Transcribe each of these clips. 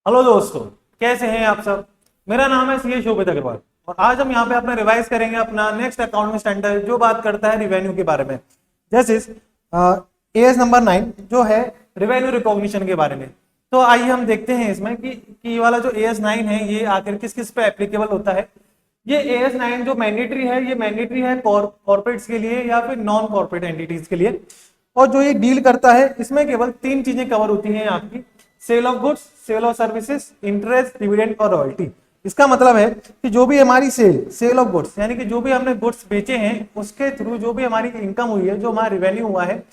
Hello दोस्तों, कैसे हैं आप सब। मेरा नाम है सीए शोभित अग्रवाल और आज हम यहाँ पे अपना रिवाइज करेंगे अपना नेक्स्ट अकाउंटिंग स्टैंडर्ड जो बात करता है रिवेन्यू के बारे में। जैसे एएस नंबर 9 जो है रिवेन्यू रिकॉग्निशन के बारे में। तो आइए हम देखते हैं इसमें कि ये वाला जो एएस 9 है ये आखिर किस किस पे एप्लीकेबल होता है। ये एएस 9 जो मैंडेटरी है, ये मैंडेटरी है कॉर्पोरेट्स के लिए या फिर नॉन कॉर्पोरेट एंटिटीज के लिए। और जो ये डील करता है इसमें केवल 3 चीजें कवर होती हैं आपकी: sale of goods, sale of services, interest, dividend और रॉयल्टी। इसका मतलब है कि जो भी हमारी सेल ऑफ गुड्स यानी कि जो भी हमने गुड्स बेचे हैं उसके थ्रू जो भी हमारी इनकम हुई है, जो हमारा रिवेन्यू हुआ है,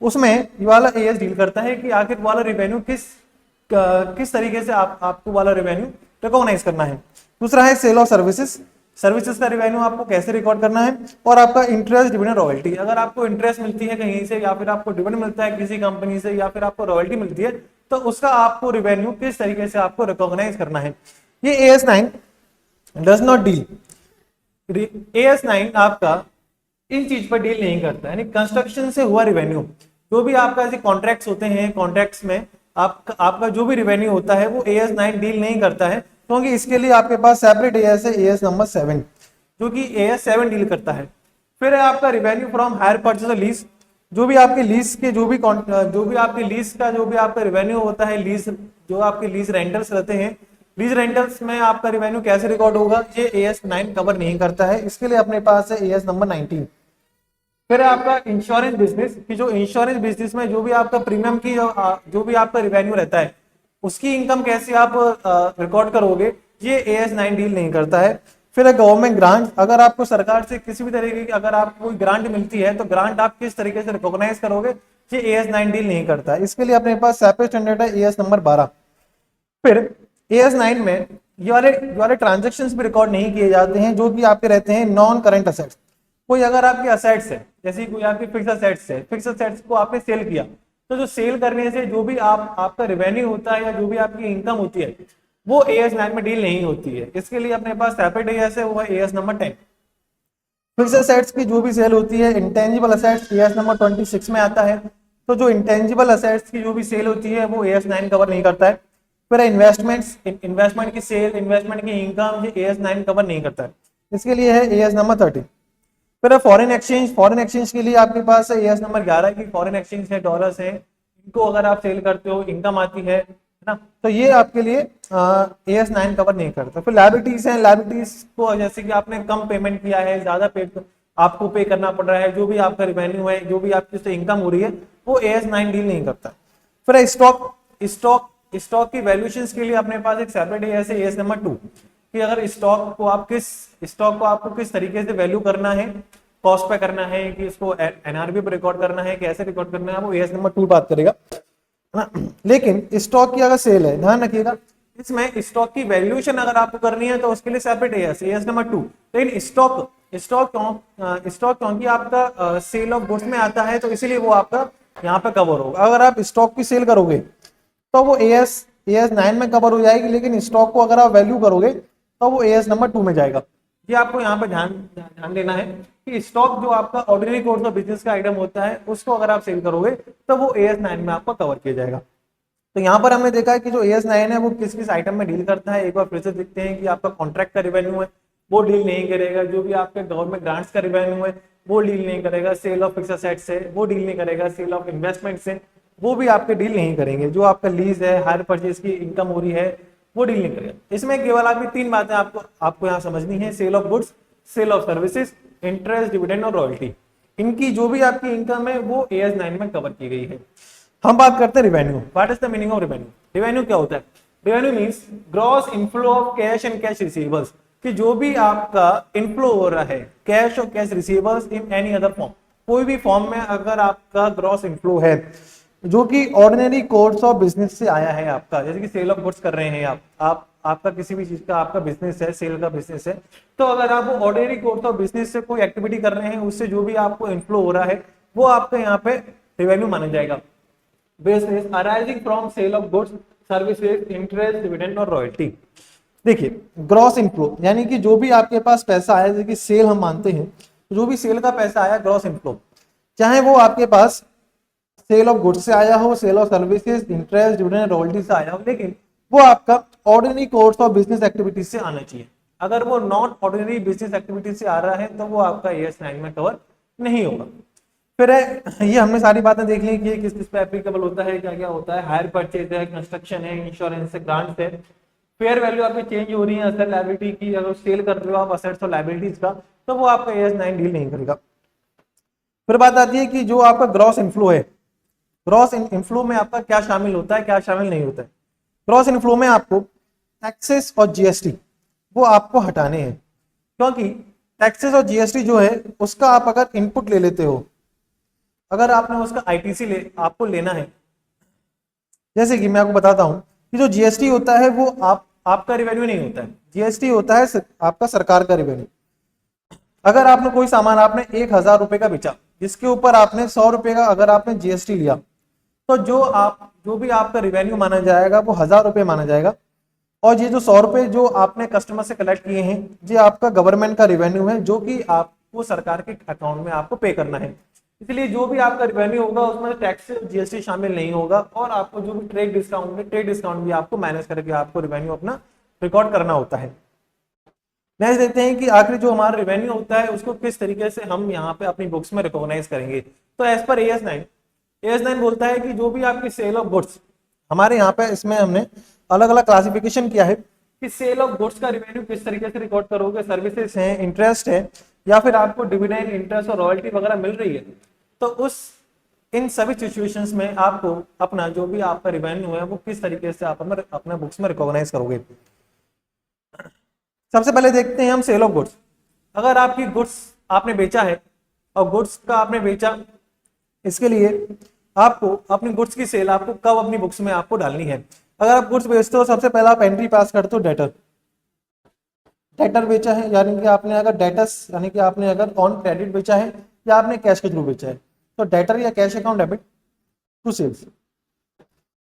उसमें ये वाला एएस डील करता है कि आखिर वाला रिवेन्यू किस तरीके से आपको वाला रिवेन्यू रिकॉग्नाइज करना है। दूसरा है सेल ऑफ सर्विसेज, सर्विसेज का रिवेन्यू आपको कैसे रिकॉर्ड करना है। और आपका इंटरेस्ट, डिविडेंड, रॉयल्टी, अगर आपको इंटरेस्ट मिलती है कहीं से या फिर आपको डिविडेंड मिलता है किसी कंपनी से या फिर आपको रॉयल्टी मिलती है तो उसका आपको रिवेन्यू किस तरीके से आपको रिकॉग्नाइज करना है। ये as 9 does not deal, as 9 आपका इन चीज पर डील नहीं करता। यानी कंस्ट्रक्शन से हुआ रिवेन्यू, जो भी आपका ऐसे कॉन्ट्रैक्ट्स होते हैं, कॉन्ट्रैक्ट्स में आपका जो भी रिवेन्यू होता है वो एएस 9 डील नहीं करता है, क्योंकि इसके लिए आपके पास सेपरेट एएस है, एएस नंबर 7, जो कि एएस 7 डील करता है। फिर है आपका रिवेन्यू फ्रॉम हायर परचेज और लीज, जो भी आपके लीज के जो भी आपके लीज का जो भी आपका रिवेन्यू होता है, लीज जो आपके लीज रेंटल्स रहते हैं, लीज रेंटल्स में आपका रिवेन्यू कैसे रिकॉर्ड होगा, ये एएस 9 कवर नहीं करता है। इसके लिए अपने पास है एएस नंबर 19। फिर है आपका इंश्योरेंस बिजनेस, कि जो इंश्योरेंस बिजनेस में जो भी आपका प्रीमियम की जो भी आपका रिवेन्यू रहता है उसकी इनकम कैसे आप रिकॉर्ड करोगे, ये एएस 9 डील नहीं करता है। फिर है गवर्नमेंट ग्रांट, अगर आपको सरकार से किसी भी तरीके की अगर आपको कोई ग्रांट मिलती है तो ग्रांट आप किस तरीके से रिकॉग्नाइज करोगे, ये एएस 9 डील नहीं करता है। इसके लिए अपने पास सेपरेट स्टैंडर्ड है एएस नंबर 12। फिर एएस 9 में ये वाले ट्रांजेक्शन भी रिकॉर्ड नहीं किए जाते हैं जो कि आपके रहते हैं नॉन करंट असेट्स। कोई अगर आपके असेट्स है, जैसे कोई आपके फिक्स असेट्स है, फिक्स असेट्स को आपने सेल किया तो जो सेल करने से जो भी आपका रिवेन्यू होता है या जो भी आपकी इनकम होती है वो एएस 9 में डील नहीं होती है। इसके लिए अपने पास सेपरेट एएस है, वो है एएस नंबर 10। फिक्स असेट्स की जो भी सेल होती है, इंटेंजिबल असेट्स एएस नंबर 26 में आता है। तो जो इंटेंजिबल असेट्स की जो भी सेल होती है वो एएस 9 कवर नहीं करता है। फिर इन्वेस्टमेंट की सेल, इन्वेस्टमेंट की इनकम, ये एएस 9 कवर नहीं करता है। इसके लिए है एएस नंबर 30। फिर फॉरेन एक्सचेंज के लिए आपके पास है एएस नंबर 11 की फॉरेन एक्सचेंज है, डॉलर्स है, इनको अगर आप सेल करते हो इनकम आती है ना, तो ये आपके लिए एएस 9 कवर नहीं करता। फिर लायबिलिटीज है, लायबिलिटीज को जैसे कि आपने कम पेमेंट किया है, ज्यादा आपको पे करना पड़ रहा है, जो भी आपका रिवेन्यू है, जो भी आपकी उससे इनकम हो रही है वो एएस 9 डील नहीं करता। फिर स्टॉक की वैल्यूएशन के लिए अपने पास एक सेपरेट एएस है, एएस नंबर 2, कि अगर स्टॉक को आपको किस तरीके से वैल्यू करना है, कॉस्ट पे करना है कि इसको एनआरबी पे रिकॉर्ड करना है, कैसे रिकॉर्ड करना है, वो एएस नंबर 2 बात करेगा, है ना। लेकिन स्टॉक की अगर सेल है, ध्यान रखिएगा, इसमें स्टॉक की वैल्यूएशन अगर आपको करनी है तो उसके लिए सेपरेट एएस नंबर 2। लेकिन स्टॉक क्योंकि आपका सेल ऑफ गुड्स में आता है तो इसीलिए वो आपका यहाँ पे कवर होगा। अगर आप स्टॉक की सेल करोगे तो वो एएस 9 में कवर हो जाएगी, लेकिन स्टॉक को अगर आप वैल्यू करोगे तो वो एएस नंबर 2 में जाएगा। ये आपको यहाँ पे ध्यान देना है कि स्टॉक जो आपका ऑर्डिनरी कोर्स ऑफ बिजनेस का आइटम होता है उसको अगर आप सेल करोगे तो वो एएस 9 में आपको कवर किया जाएगा। तो यहाँ पर हमने देखा है कि जो एएस 9 है वो किस किस आइटम में डील करता है। एक बार फिर से देखते हैं कि आपका कॉन्ट्रैक्ट का रिवेन्यू है वो डील नहीं करेगा, जो भी आपके गवर्नमेंट ग्रांट्स का रिवेन्यू है वो डील नहीं करेगा, सेल ऑफ फिक्स असेट्स है वो डील नहीं करेगा, सेल ऑफ इन्वेस्टमेंट्स है वो भी आपके डील नहीं करेंगे, जो आपका लीज है, हायर परचेज की इनकम हो रही है वो डील नहीं करेगा। इसमें केवल आपकी 3 बातें आपको यहाँ समझनी है: sale of goods, sale of services, interest, dividend और रॉयल्टी। इनकी जो भी आपकी इनकम है वो एएस 9 में कवर की गई है। हम बात करते हैं revenue. What is the meaning of revenue? Revenue क्या होता है? Revenue means gross inflow of cash and cash receivables, कि जो भी आपका इनफ्लो हो रहा है कैश और cash receivables in any other form, कोई भी फॉर्म में अगर आपका ग्रॉस इनफ्लो है जो कि ऑर्डिनरी कोर्स ऑफ बिजनेस से आया है आपका, जैसे कि सेल ऑफ गुड्स कर रहे हैं आपका किसी भी चीज का आपका बिजनेस है, सेल का बिजनेस है, तो अगर आप ऑर्डिनरी कोर्स ऑफ बिजनेस से कोई एक्टिविटी कर रहे हैं उससे जो भी आपको इनफ्लो हो रहा है वो आपका यहाँ पे रिवेन्यू माना जाएगा। Business arising from sale of goods, services, interest, dividend और रॉयल्टी। देखिए, ग्रॉस इनफ्लो यानी कि जो भी आपके पास पैसा आया, जैसे कि सेल हम मानते हैं, जो भी सेल का पैसा आया ग्रॉस इनफ्लो, चाहे वो आपके पास सेल ऑफ गुड्स से आया हो, sale of services, interest, dividend, royalty से आया हो, लेकिन वो आपका ordinary course of business activities से आना चाहिए। अगर वो नॉन ऑर्डिनरी बिजनेस एक्टिविटीज से आ रहा है तो वो आपका AS9 में कवर नहीं होगा। फिर ये हमने सारी बातें देख ली कि ये किस किस पे एप्लीकेबल होता है, क्या क्या होता है। हायर परचेज है, कंस्ट्रक्शन है, इंश्योरेंस है, ग्रांट्स है। फेयर वैल्यू आपकी चेंज हो रही है असेट लायबिलिटी की, अगर सेल कर रहे हो आप असेट्स और लायबिलिटीज का तो वो आपका AS9 डील नहीं करेगा। फिर बात आती है कि जो आपका ग्रॉस इनफ्लो है, ग्रॉस इनफ्लो में आपका क्या शामिल होता है, क्या शामिल नहीं होता है। ग्रॉस इनफ्लो में आपको टैक्सेस और GST वो आपको हटाने हैं, क्योंकि टैक्सेस और GST जो है उसका आप अगर इनपुट ले लेते हो, अगर आपने उसका ITC आपको लेना है, जैसे कि मैं आपको बताता हूं कि जो GST होता है वो आपका रिवेन्यू नहीं होता है, GST होता है आपका सरकार का रिवेन्यू। अगर आपने कोई सामान आपने 1,000 रुपए का बेचा, जिसके ऊपर आपने 100 रुपए का अगर आपने GST लिया, तो जो भी आपका रिवेन्यू माना जाएगा वो 1,000 रुपए माना जाएगा। और ये जो 100 रुपए जो आपने कस्टमर से कलेक्ट किए हैं, ये आपका गवर्नमेंट का रिवेन्यू है जो कि आपको सरकार के अकाउंट में आपको पे करना है। इसलिए जो भी आपका रिवेन्यू होगा उसमें टैक्स GST शामिल नहीं होगा, और आपको जो भी ट्रेड डिस्काउंट भी आपको मैनेज करके आपको रिवेन्यू अपना रिकॉर्ड करना होता है। नेक्स्ट देखते हैं कि आखिर जो हमारा रिवेन्यू होता है उसको किस तरीके से हम यहाँ पे अपनी बुक्स में रिकॉग्नाइज करेंगे। तो एज पर AS9 बोलता है कि जो भी आपकी सेल ऑफ गुड्स, हमारे यहाँ पे इसमें हमने अलग अलग क्लासिफिकेशन किया है कि सेल ऑफ गुड्स का रिवेन्यू किस तरीके से रिकॉर्ड करोगे। सर्विसेज है, इंटरेस्ट है, या फिर आपको डिविडेंड, इंटरेस्ट और रॉयल्टी वगैरह मिल रही है, तो इन सभी सिचुएशंस में आपको अपना जो भी आपका रिवेन्यू है वो किस तरीके से आप अपने बुक्स में रिकॉग्नाइज करोगे। सबसे पहले देखते हैं हम सेल ऑफ गुड्स। अगर आपकी गुड्स आपने बेचा है और गुड्स का आपने बेचा, इसके लिए आपको अपनी गुड्स की सेल आपको कब अपनी बुक्स में आपको डालनी है। अगर आप गुड्स बेचते हो, सबसे पहला आप एंट्री पास करते हो डेटर बेचा है, यानी कि आपने अगर डेटर्स यानी कि आपने अगर ऑन क्रेडिट बेचा है या आपने कैश के थ्रू बेचा है, तो डेटर या cash account debit to sales.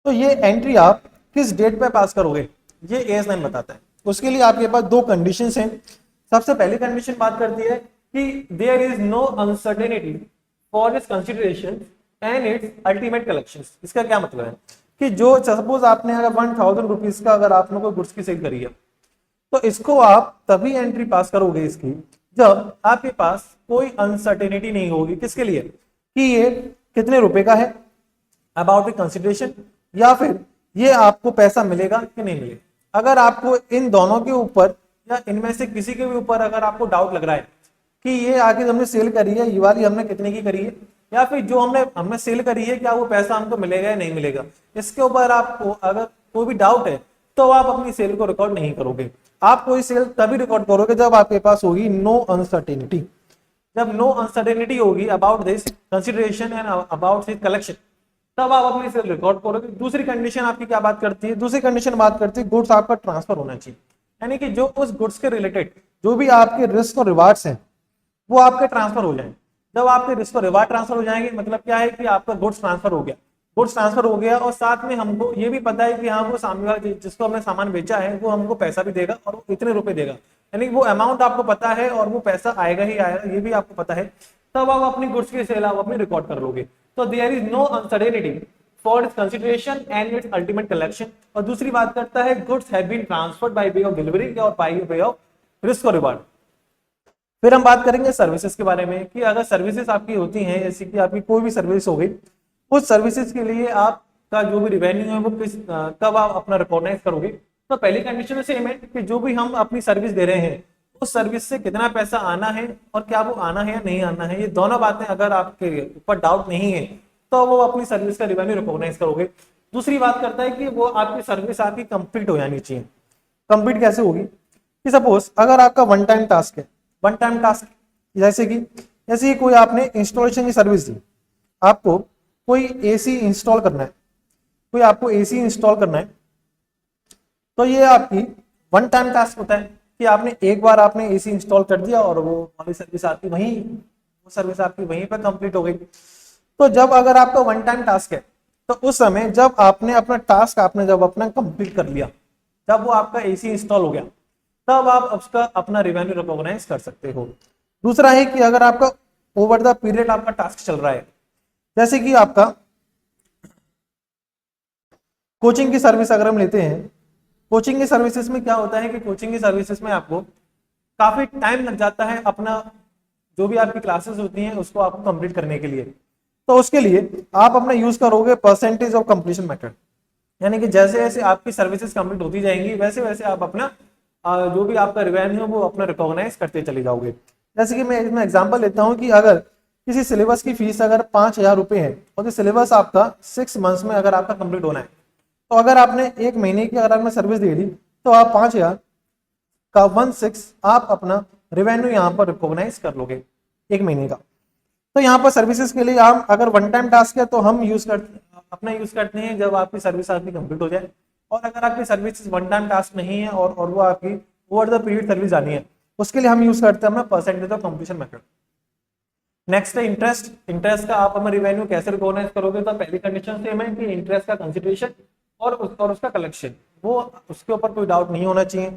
तो ये एंट्री आप किस डेट पे पास करोगे ये AS9 बताता है। उसके लिए आपके पास दो कंडीशंस हैं। सबसे पहली कंडीशन बात करती है कि there is no uncertainty for its consideration and its ultimate collection. इसका क्या मतलब है कि जो सपोज आपने अगर 1,000 रुपीज का अगर आपने कोई गुड्स की सेल करी है, तो इसको आप तभी एंट्री पास करोगे इसकी जब आपके पास कोई अनसर्टेनिटी नहीं होगी। किसके लिए कि ये कितने रुपए का है, अबाउट द कंसिडरेशन, या फिर ये आपको पैसा मिलेगा कि नहीं मिलेगा। अगर आपको इन दोनों के ऊपर या इनमें से किसी के भी ऊपर अगर आपको डाउट लग रहा है कि ये आखिर हमने सेल करी है, ये वाली हमने कितने की करी है, या फिर जो हमने सेल करी है क्या वो पैसा हमको मिलेगा या नहीं मिलेगा, इसके ऊपर आपको अगर कोई भी डाउट है तो आप अपनी सेल को रिकॉर्ड नहीं करोगे। आप कोई सेल तभी रिकॉर्ड करोगे जब आपके पास होगी नो अनसर्टेनिटी। जब नो अनसर्टेनिटी होगी about this consideration and about this collection, तब आप अपनी सेल रिकॉर्ड करोगे। दूसरी कंडीशन आपकी क्या बात करती है, दूसरी कंडीशन बात करती है गुड्स आपका ट्रांसफर होना चाहिए, यानी कि जो उस गुड्स के रिलेटेड जो भी आपके रिस्क और रिवार्ड्स हैं वो आपके ट्रांसफर हो जाएंगे। जब आपके रिस्क और रिवार्ड ट्रांसफर हो जाएंगे मतलब क्या है कि आपका गुड्स ट्रांसफर हो गया, गुड्स ट्रांसफर हो गया, और साथ में हमको ये भी पता है कि हाँ वो सामने वाला जिसको हमने सामान बेचा है वो हमको पैसा भी देगा और वो इतने रुपए देगा, यानी वो अमाउंट आपको पता है और वो पैसा आएगा ही आएगा, ये भी आपको पता है। तब आप अपनी गुड्स की सेल आप अपनी रिकॉर्ड कर लोगे। तो there is no uncertainty for its consideration and its ultimate collection. और दूसरी बात करता है goods have been transferred by way of delivery और बाय वे ऑफ रिस्क और रिवार्ड। फिर हम बात करेंगे सर्विसेज के बारे में कि अगर सर्विसेज आपकी होती हैं, जैसे कि आपकी कोई भी सर्विस हो गई, उस सर्विसेज के लिए आपका जो भी रिवेन्यू है वो कब आप अपना रिकॉग्नाइज करोगे। तो पहली कंडीशन सेम है कि जो भी हम अपनी सर्विस दे रहे हैं उस सर्विस से कितना पैसा आना है और क्या वो आना है या नहीं आना है, ये दोनों बातें अगर आपके ऊपर डाउट नहीं है तो वो अपनी सर्विस का रिवेन्यू रिकॉग्नाइज करोगे। दूसरी बात करता है कि वो आपकी सर्विस आपकी कंप्लीट हो जानी चाहिए। कंप्लीट कैसे होगी कि सपोज अगर आपका वन टाइम टास्क है, वन टाइम टास्क जैसे कि कोई आपने इंस्टॉलेशन की सर्विस दी, आपको कोई एसी इंस्टॉल करना है, कोई आपको एसी इंस्टॉल करना है, तो ये आपकी वन टाइम टास्क होता है कि आपने एक बार आपने एसी इंस्टॉल कर दिया और वो वाली सर्विस आपकी वहीं, वो सर्विस आपकी वहीं पर कंप्लीट हो गई। तो जब अगर आपका वन टाइम टास्क है तो उस समय जब आपने अपना टास्क आपने जब अपना कंप्लीट कर लिया, जब वो आपका एसी इंस्टॉल हो गया, तब आप उसका अपना रिवेन्यू रिकॉग्नाइज कर सकते हो। दूसरा है कि अगर आपका ओवर द पीरियड आपका टास्क चल रहा है, जैसे कि आपका कोचिंग की सर्विस अगर हम लेते हैं कोचिंग की सर्विसेज में क्या होता है कि कोचिंग की सर्विसेज में आपको काफी टाइम लग जाता है अपना जो भी आपकी क्लासेस होती हैं उसको आपको कंप्लीट करने के लिए। तो उसके लिए आप अपना यूज करोगे परसेंटेज ऑफ कंप्लीशन मेथड, यानी कि जैसे जैसे आपकी सर्विसेज कंप्लीट होती जाएंगी वैसे वैसे आप अपना जो भी आपका रिवेन्यू है वो अपना रिकॉग्नाइज करते चले जाओगे। जैसे कि मैं इसमें एग्जांपल लेता हूं कि अगर किसी सिलेबस की फीस अगर 5,000 रुपए है और सिलेबस आपका 6 मंथ्स में अगर आपका कंप्लीट होना है, तो अगर आपने 1 महीने की अगर आपने सर्विस दे दी तो आप 5,000 का 1/6 आप अपना रेवेन्यू यहाँ पर रिकॉग्नाइज कर लोगे 1 महीने का। तो यहाँ पर सर्विसेज के लिए हम अगर वन टाइम टास्क है तो हम अपना यूज करते हैं जब आपकी सर्विस आपकी कंप्लीट हो जाए, और अगर आपकी सर्विस वन टाइम टास्क नहीं है और वो आपकी ओवर द पीरियड सर्विस आनी है उसके लिए हम यूज करते हैं अपना percentage of completion method. Next है इंटरेस्ट। इंटरेस्ट का आप अपना रिवेन्यू कैसे रिकॉग्नाइज करोगे, तो पहली कंडीशन सेम है कि इंटरेस्ट का कंसिडरेशन और उसका कलेक्शन, वो उसके ऊपर कोई डाउट नहीं होना चाहिए।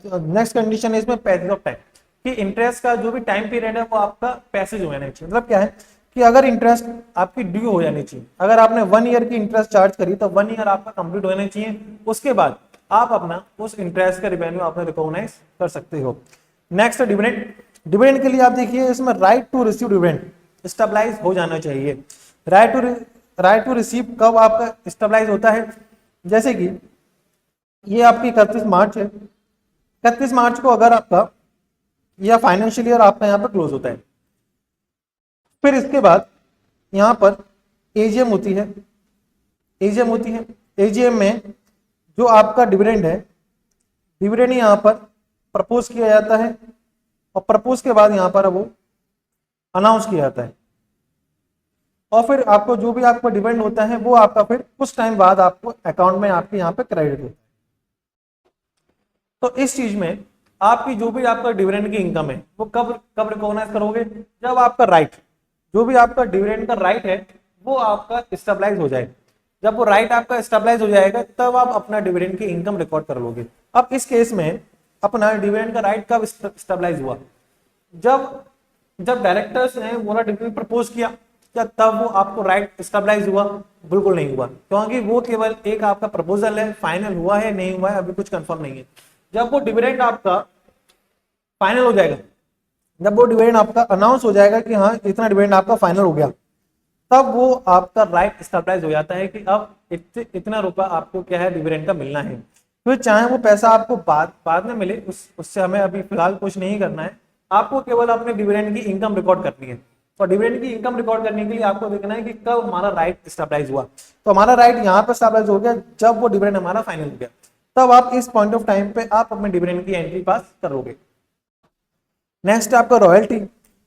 नेक्स्ट कंडीशन है इसमें पैसेज ऑफ टाइम, कि इंटरेस्ट का जो भी टाइम पीरियड है वो आपका पैसेज हो जाना चाहिए। मतलब क्या है कि अगर इंटरेस्ट आपकी ड्यू हो जानी चाहिए, अगर आपने 1 ईयर की इंटरेस्ट चार्ज करी तो 1 ईयर आपका कंप्लीट होना चाहिए, उसके बाद आप अपना उस इंटरेस्ट का रिवेन्यू आपने रिकॉग्नाइज कर सकते हो। Next dividend. डिविडेंड के लिए आप देखिए इसमें right to receive dividend stabilise हो जाना चाहिए। राइट टू रिसीव कब आपका स्टेबलाइज होता है, जैसे कि ये आपकी 31 मार्च है, 31 मार्च को अगर आपका या फाइनेंशियल ईयर आपका यहाँ पर क्लोज होता है, फिर इसके बाद यहाँ पर एजीएम होती है। एजीएम में जो आपका डिविडेंड है, डिविडेंड यहाँ पर प्रपोज किया जाता है और प्रपोज के बाद यहाँ पर वो अनाउंस किया जाता है, और फिर आपको जो भी आपका डिविडेंड होता है वो आपका फिर कुछ टाइम बाद आपको अकाउंट में आपके यहाँ पे क्रेडिट होता है। तो इस चीज में आपकी जो भी आपका डिविडेंड की इनकम है वो कब कब रिकॉग्नाइज करोगे, जब आपका राइट जो भी आपका डिविडेंड का राइट है वो आपका स्टेबलाइज हो जाए। जब वो राइट आपका स्टेबलाइज हो जाएगा तब आप अपना डिविडेंड की इनकम रिकॉर्ड कर लोगे। अब इस केस में अपना डिविडेंड का राइट कब स्टेबलाइज हुआ, जब डायरेक्टर्स ने बोला डिविडेंड प्रपोज किया, क्या तब वो आपको राइट स्टेबलाइज हुआ? बिल्कुल नहीं हुआ, क्योंकि वो केवल एक आपका प्रपोजल है, फाइनल हुआ है नहीं हुआ है अभी कुछ कंफर्म नहीं है। जब वो डिविडेंड आपका फाइनल हो जाएगा, जब वो डिविडेंड आपका अनाउंस हो जाएगा कि हाँ इतना डिविडेंड आपका फाइनल हो गया, तब वो आपका राइट स्टेबलाइज हो जाता है कि अब इतना रुपया आपको क्या है डिविडेंड का मिलना है। फिर चाहे वो पैसा आपको बाद में मिले उससे हमें अभी फिलहाल कुछ नहीं करना है, आपको केवल अपने डिविडेंड की इनकम रिकॉर्ड करनी है। तो डिविडेंड की इनकम रिकॉर्ड करने के लिए आपको देखना है कि कब हमारा राइट स्टेबलाइज हुआ। तो हमारा राइट यहाँ पे स्टेबलाइज हो गया जब वो डिविडेंड हमारा फाइनल हो गया, तब आप इस पॉइंट ऑफ टाइम पे आप अपने डिविडेंड की एंट्री पास करोगे। नेक्स्ट आपका रॉयल्टी।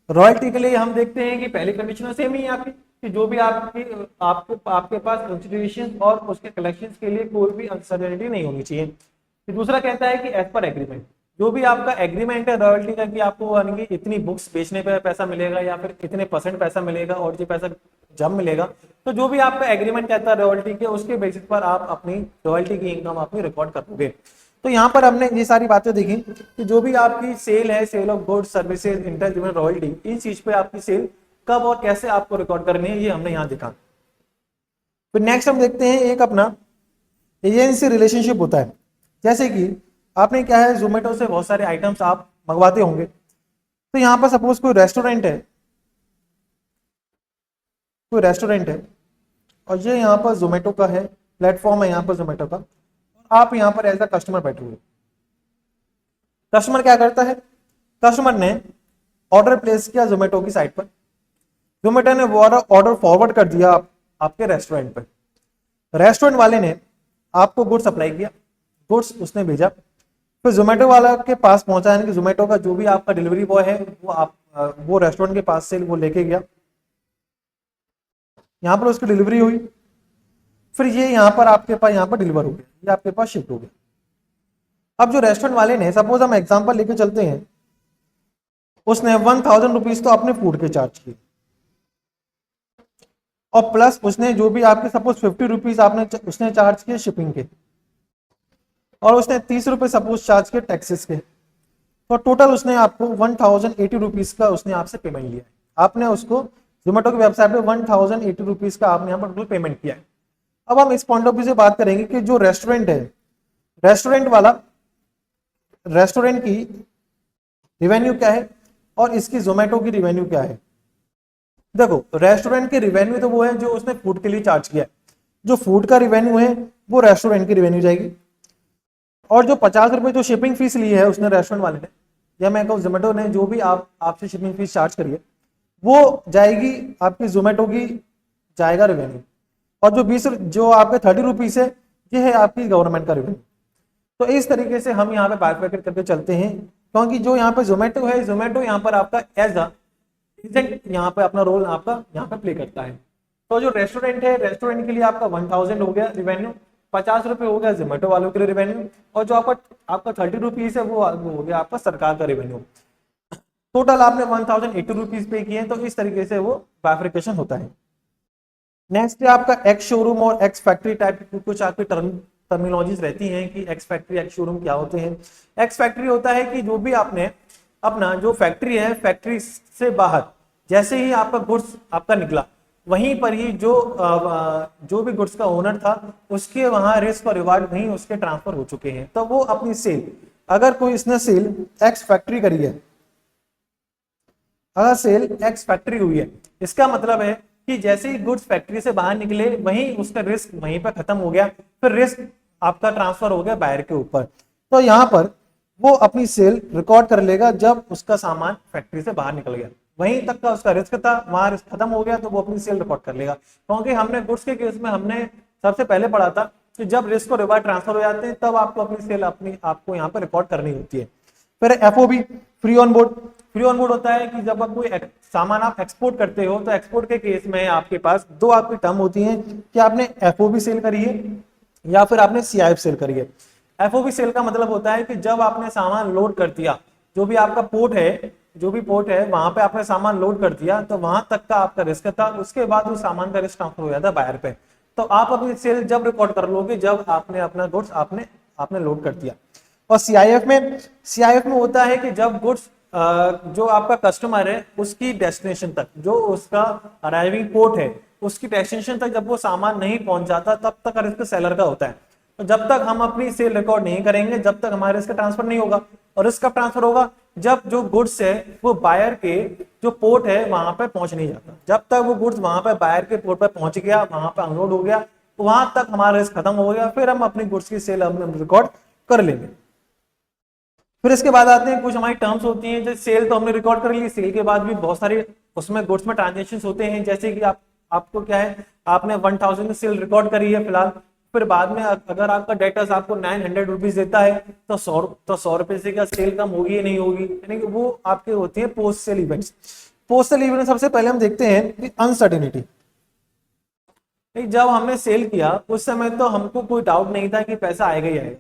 रॉयल्टी के लिए हम देखते हैं कि पहली कंडीशन सेम ही है आपकी, कि जो भी आपके पास कंसिडरेशन और उसके कलेक्शन के लिए कोई भी अनसर्टेनिटी नहीं होनी चाहिए। फिर दूसरा कहता है कि एज पर एग्रीमेंट, जो भी आपका एग्रीमेंट है रॉयल्टी का कि आपको यानी कि इतनी बुक्स बेचने पे पैसा मिलेगा या फिर इतने % पैसा मिलेगा और ये पैसा जब मिलेगा, तो जो भी आपका एग्रीमेंट कहता है रॉयल्टी के उसके बेसिस पर आप अपनी रॉयल्टी की इनकम अपनी रिकॉर्ड करोगे। तो यहाँ पर हमने ये सारी बातें देखी कि जो भी आपकी सेल है, sale of goods services interdivision royalty, इन चीज पे आपकी सेल कब और कैसे आपको रिकॉर्ड करनी है ये हमने यहाँ देखा। फिर नेक्स्ट हम देखते हैं एक अपना एजेंसी रिलेशनशिप होता है। जैसे कि आपने क्या है जोमेटो से बहुत सारे आइटम्स आप मंगवाते होंगे, तो यहाँ पर सपोज कोई रेस्टोरेंट है और ये यहाँ पर जोमेटो का है प्लेटफॉर्म है, यहाँ पर जोमेटो का, आप यहाँ पर एज अ कस्टमर बैठे हुए। कस्टमर क्या करता है, कस्टमर ने ऑर्डर प्लेस किया जोमेटो की साइट पर, जोमेटो ने वो ऑर्डर फॉरवर्ड कर दिया आपके रेस्टोरेंट पर, रेस्टोरेंट वाले ने आपको गुड्स सप्लाई किया, गुड्स उसने भेजा, फिर जोमेटो वाला के पास पहुंचा, यानी कि जोमेटो का जो भी आपका डिलीवरी बॉय है वो रेस्टोरेंट के पास से वो लेके गया, यहाँ पर उसकी डिलीवरी हुई, फिर ये यहाँ पर आपके पास यहाँ पर डिलीवर हो गया, ये आपके पास शिफ्ट हो गया। अब जो रेस्टोरेंट वाले ने, सपोज हम एग्जांपल लेके चलते हैं, उसने 1000 रुपीज तो अपने फूड के चार्ज किए और प्लस उसने जो भी आपके सपोज 50 रुपीज उसने चार्ज किए शिपिंग के, और उसने 30 रुपए सपोज चार्ज किए टैक्सेस के, तो टोटल उसने आपको 1080 रुपीज का उसने आपसे पेमेंट लिया है। आपने उसको जोमेटो की वेबसाइट पे 1080 रुपीज का आपने यहाँ पर टोटल पेमेंट किया है। अब हम इस पॉइंट ऑफ व्यू से बात करेंगे कि जो रेस्टोरेंट है रेस्टोरेंट वाला, रेस्टोरेंट की रिवेन्यू क्या है और इसकी जोमेटो की रिवेन्यू क्या है। देखो रेस्टोरेंट की रिवेन्यू तो वो है जो उसने फूड के लिए चार्ज किया है, जो फूड का रिवेन्यू है वो रेस्टोरेंट की रिवेन्यू जाएगी, और जो 50 रुपए जो शिपिंग फीस ली है उसने रेस्टोरेंट वाले ने, या मैं कहूँ जोमेटो ने, जो भी आप आपसे शिपिंग फीस चार्ज करिए वो जाएगी आपकी जोमेटो की, जाएगा रिवेन्यू। और जो 20 जो आपके 30 रुपीज है ये है आपकी गवर्नमेंट का रिवेन्यू। तो इस तरीके से हम यहाँ पे बाइफरकेट करके चलते हैं, क्योंकि जो यहाँ पे जोमेटो है, जोमेटो यहाँ पर आपका एज अ एजेंट यहाँ पे अपना रोल आपका यहाँ पे प्ले करता है। तो जो रेस्टोरेंट है, रेस्टोरेंट के लिए आपका 1000 हो गया रिवेन्यू, 50 रुपए हो गया जोमेटो वालों के लिए रिवेन्यू, और जो आपका आपका 30 रुपीज है वो हो गया आपका सरकार का रिवेन्यू। टोटल आपने 1080 रुपीज पे किए हैं, तो इस तरीके से वो बाइफरकेशन होता है। नेक्स्ट है आपका एक्स शोरूम और एक्स फैक्ट्री टाइप की कुछ आपकी टर्मिनोलॉजीज रहती हैं कि एक्स फैक्ट्री एक्स शोरूम क्या होते हैं। एक्स फैक्ट्री होता है कि जो भी आपने अपना जो फैक्ट्री है, फैक्ट्री से बाहर जैसे ही आपका गुड्स आपका निकला, वहीं पर ही जो भी गुड्स का ओनर था उसके वहां रिस्क और रिवार्ड वहीं उसके ट्रांसफर हो चुके हैं। तो वो अपनी सेल, अगर कोई इसने सेल एक्स फैक्ट्री करी है, अगर सेल एक्स फैक्ट्री हुई है, इसका मतलब है कि जैसे ही गुड्स फैक्ट्री से बाहर निकले वहीं उसका रिस्क वहीं पर खत्म हो गया, फिर रिस्क आपका ट्रांसफर हो गया बायर के ऊपर। तो यहाँ पर वो अपनी सेल रिकॉर्ड कर लेगा जब उसका सामान फैक्ट्री से बाहर निकल गया, वहीं तक का उसका रिस्क था, वहां रिस्क खत्म हो गया, तो वो अपनी सेल रिकॉर्ड कर लेगा। क्योंकि हमने गुड्स के केस में हमने सबसे पहले पढ़ा था कि जब रिस्क और रिवार्ड ट्रांसफर हो जाते हैं तब आपको अपनी सेल अपनी आपको यहाँ पर रिकॉर्ड करनी होती है। फिर FOB, free on board. Free on board होता है कि जब आप कोई सामान आप एक्सपोर्ट करते हो, तो एक्सपोर्ट के केस में आपके पास दो आपकी टर्म होती हैं कि आपने एफओबी सेल करी है या फिर आपने सीआईएफ सेल करी है। एफओबी सेल का मतलब होता है कि जब आपने सामान लोड कर दिया, जो भी आपका पोर्ट है, जो भी पोर्ट है वहां पे आपने सामान लोड कर दिया, तो वहां तक का आपका रिस्क था, उसके बाद उस सामान का रिस्क ट्रांसफर हो जाता है बायर पे। तो आप अपनी सेल जब रिकॉर्ड कर लोगे जब आपने अपना गुड्स आपने आपने लोड कर दिया। और सीआईएफ में होता है कि जब गुड्स जो आपका कस्टमर है उसकी डेस्टिनेशन तक, जो उसका अराइविंग पोर्ट है उसकी डेस्टिनेशन तक जब वो सामान नहीं पहुंच जाता, तब तक रिस्क सेलर का होता है। तो जब तक हम अपनी सेल रिकॉर्ड नहीं करेंगे जब तक हमारे रिस्क ट्रांसफर नहीं होगा। और रिस्क कब ट्रांसफर होगा? जब जो गुड्स है वो बायर के जो पोर्ट है वहां पर पहुंच नहीं जाता। जब तक वो गुड्स वहां पर बायर के पोर्ट पर पहुंच गया, वहां पर अनलोड हो गया, तो वहां तक हमारा रिस्क खत्म हो गया, फिर हम अपनी गुड्स की सेल रिकॉर्ड कर लेंगे। फिर इसके बाद आते हैं कुछ हमारी टर्म्स होती हैं, जैसे सेल तो हमने रिकॉर्ड कर ली, सेल के बाद भी बहुत सारे उसमें गुड्स में ट्रांजेक्शन होते हैं। जैसे कि आपको क्या है, आपने 1000 की सेल रिकॉर्ड करी है फिलहाल, फिर बाद में अगर आपका डेटर्स आपको 900 रुपीज देता है तो 100 रुपए से क्या सेल कम होगी या नहीं होगी, यानी कि वो आपके होते हैं post sale events. Post sale event सबसे पहले हम देखते हैं कि अनसर्टेनिटी। जब हमने सेल किया उस समय तो हमको कोई डाउट नहीं था कि पैसा आएगा ही आएगा,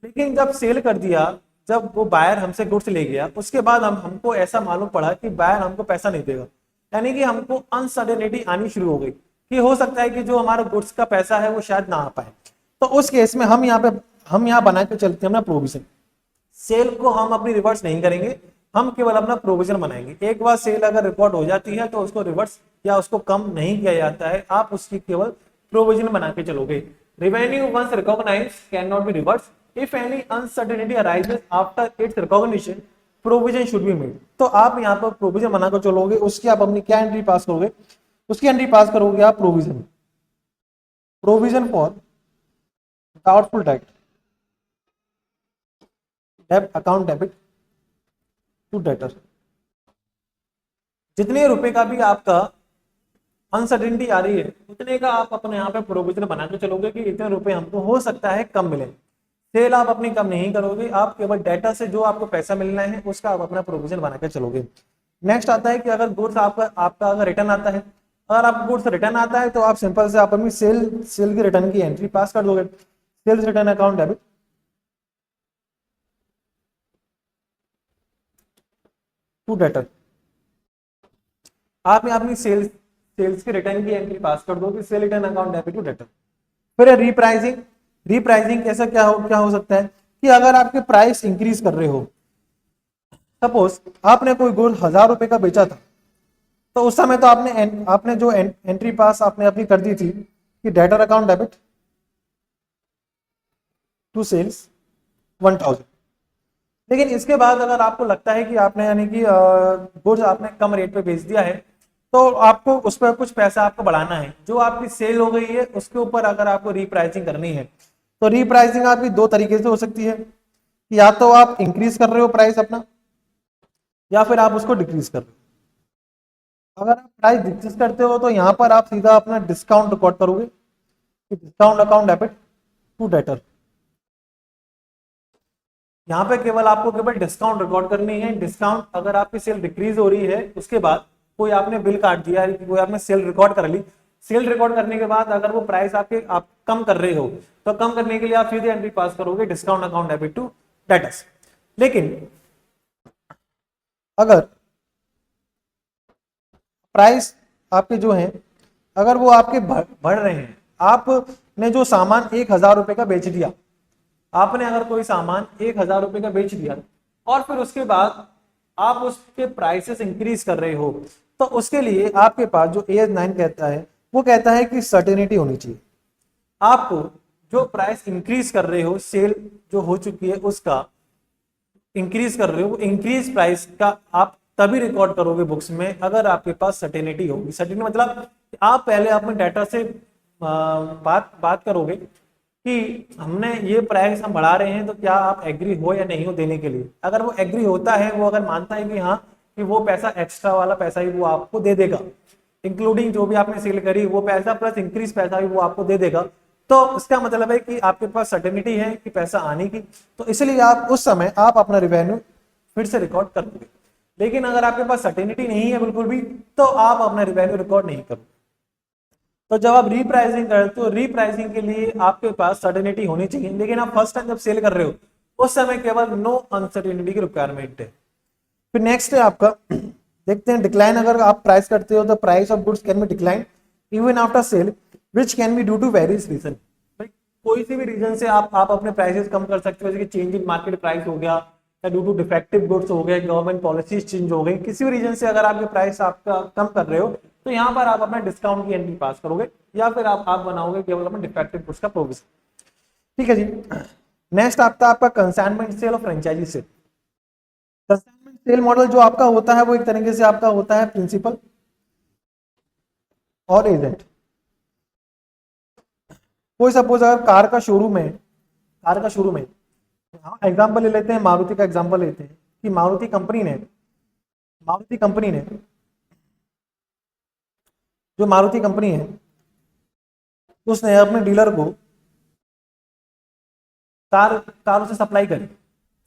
लेकिन जब सेल कर दिया, जब वो बायर हमसे गुड्स ले गया, उसके बाद हमको ऐसा मालूम पड़ा कि बायर हमको पैसा नहीं देगा, यानी कि हमको अनसर्टेनिटी आनी शुरू हो गई कि हो सकता है कि जो हमारा गुड्स का पैसा है वो शायद ना आ पाए। तो उस केस में हम यहाँ बना के चलते हैं अपना प्रोविजन। सेल को हम अपनी रिवर्स नहीं करेंगे, हम केवल अपना प्रोविजन बनाएंगे। एक बार सेल अगर रिकॉर्ड हो जाती है तो उसको रिवर्स या उसको कम नहीं किया जाता है, आप उसकी केवल प्रोविजन बना के चलोगे। Revenue once recognised can not be reverse, if any uncertainty arises after its recognition provision should be made. तो आप यहाँ पर प्रोविजन बनाकर चलोगे, उसकी आप अपनी क्या एंट्री पास करोगे, उसकी एंट्री पास करोगे आप provision, provision for doubtful debt, account debit to debtor. जितने रुपए का भी आपका अनसर्टेनिटी आ रही है उतने का आप अपने यहाँ पे प्रोविजन बना के चलोगे कि इतने रुपए हमको हो सकता है कम मिले। सेल आप अपनी कम नहीं करोगे, आप केवल डेटा से जो आपको पैसा मिलना है उसका आप अपना प्रोविजन बना के चलोगे। नेक्स्ट आता है कि अगर गुड्स आपका अगर रिटर्न आता है, अगर आप गुड्स रिटर्न आता है तो आप सिंपल से आप अपनी सेल की रिटर्न की एंट्री पास कर दोगे, sales return account debit to debtor. आपने अपनी सेल्स के रिटर्न की एंट्री पास कर दो कि sale return account debit to debtor. फिर रीप्राइसिंग, रीप्राइसिंग कैसा क्या हो सकता है कि अगर आपके प्राइस इंक्रीज कर रहे हो, सपोज आपने कोई गुड 1000 रुपए का बेचा था, तो उस समय तो आपने जो एंट्री पास आपने अपनी कर दी थी कि debtor account debit to sales 1000। लेकिन इसके बाद अगर आपको लगता है कि आपने यानी कि गुड्स आपने कम रेट पे बेच दिया है, तो आपको उस पर कुछ पैसा आपको बढ़ाना है। जो आपकी सेल हो गई है उसके ऊपर अगर आपको रीप्राइसिंग करनी है, तो रीप्राइसिंग आपकी दो तरीके से हो सकती है। या तो आप इंक्रीज कर रहे हो प्राइस अपना, या फिर आप उसको डिक्रीज कर रहे हो। अगर आप प्राइस डिक्रीज करते हो तो यहाँ पर आप सीधा अपना डिस्काउंट रिकॉर्ड करोगे, discount account debit to debtor. यहाँ पे केवल आपको केवल डिस्काउंट रिकॉर्ड करनी है। डिस्काउंट अगर आपकी सेल डिक्रीज हो रही है, उसके बाद कोई आपने बिल काट दिया है, कोई आपने सेल रिकॉर्ड कर ली, सेल रिकॉर्ड करने के बाद अगर वो प्राइस आप कम कर रहे हो, तो कम करने के लिए आप सीधे एंट्री पास करोगे discount account debit to debtors. लेकिन अगर प्राइस आपके जो है, अगर वो आपके बढ़ रहे हैं, आपने जो सामान 1000 रुपए का बेच दिया, आपने अगर कोई सामान 1000 रुपए का बेच दिया और फिर उसके बाद आप उसके प्राइसेस इंक्रीज कर रहे हो, तो उसके लिए आपके पास जो AS9 कहता है, वो कहता है कि सर्टेनिटी होनी चाहिए। आपको जो प्राइस इंक्रीज कर रहे हो, सेल जो हो चुकी है उसका इंक्रीज कर रहे हो, इंक्रीज प्राइस का आप तभी रिकॉर्ड करोगे बुक्स में अगर आपके पास सर्टेनिटी होगी। सर्टेनिटी मतलब आप पहले अपने डाटा से बात बात करोगे कि हमने ये प्राइस हम बढ़ा रहे हैं, तो क्या आप एग्री हो या नहीं हो देने के लिए। अगर वो एग्री होता है, वो अगर मानता है कि हाँ कि वो पैसा एक्स्ट्रा वाला पैसा ही वो आपको दे देगा, इंक्लूडिंग जो भी आपने सेल करी वो पैसा प्लस इंक्रीज पैसा भी वो आपको दे देगा, तो इसका मतलब है कि आपके पास सर्टेनिटी है कि पैसा आने की। तो इसलिए आप उस समय आप अपना रिवेन्यू फिर से रिकॉर्ड कर दोगे। लेकिन अगर आपके पास सर्टेनिटी नहीं है बिल्कुल भी, तो आप अपना रिवेन्यू रिकॉर्ड नहीं करोगे। तो जब आप रीप्राइसिंग करते हो, रीप्राइसिंग के लिए आपके पास सर्टेनिटी होनी चाहिए। लेकिन आप फर्स्ट टाइम जब सेल कर रहे हो, उस समय केवल नो अनसर्टेनिटी की रिक्वायरमेंट है। फिर नेक्स्ट है आपका, देखते हैं डिक्लाइन। अगर आप प्राइस करते हो, तो price of goods can be decline even after sale which can be due to various reason. कोई सी भी रीजन से आप अपने प्राइसेस कम कर सकते हो, जैसे कि चेंज इन मार्केट प्राइस हो गया, या ड्यू टू डिफेक्टिव गुड्स हो गए, गवर्नमेंट पॉलिसीज चेंज हो गई, किसी भी रीजन से अगर आपके प्राइस आपका कम कर रहे हो, तो यहाँ पर आप अपना डिस्काउंट की एंट्री पास करोगे, या फिर आप बनाओगे केवल अपने डिफेक्टिव गुड्स का प्रोविजन। ठीक है जी। नेक्स्ट आपका कंसाइनमेंट सेल और franchisee sale. Consignment sale model जो आपका होता है, वो एक तरीके से आपका होता है प्रिंसिपल और एजेंट। कोई सपोज अगर कार का शोरूम है, हाँ एग्जाम्पल ले लेते हैं, मारुति का एग्जाम्पल लेते हैं कि मारुति कंपनी ने जो मारुति कंपनी है, उसने अपने डीलर को कार उसे सप्लाई करी।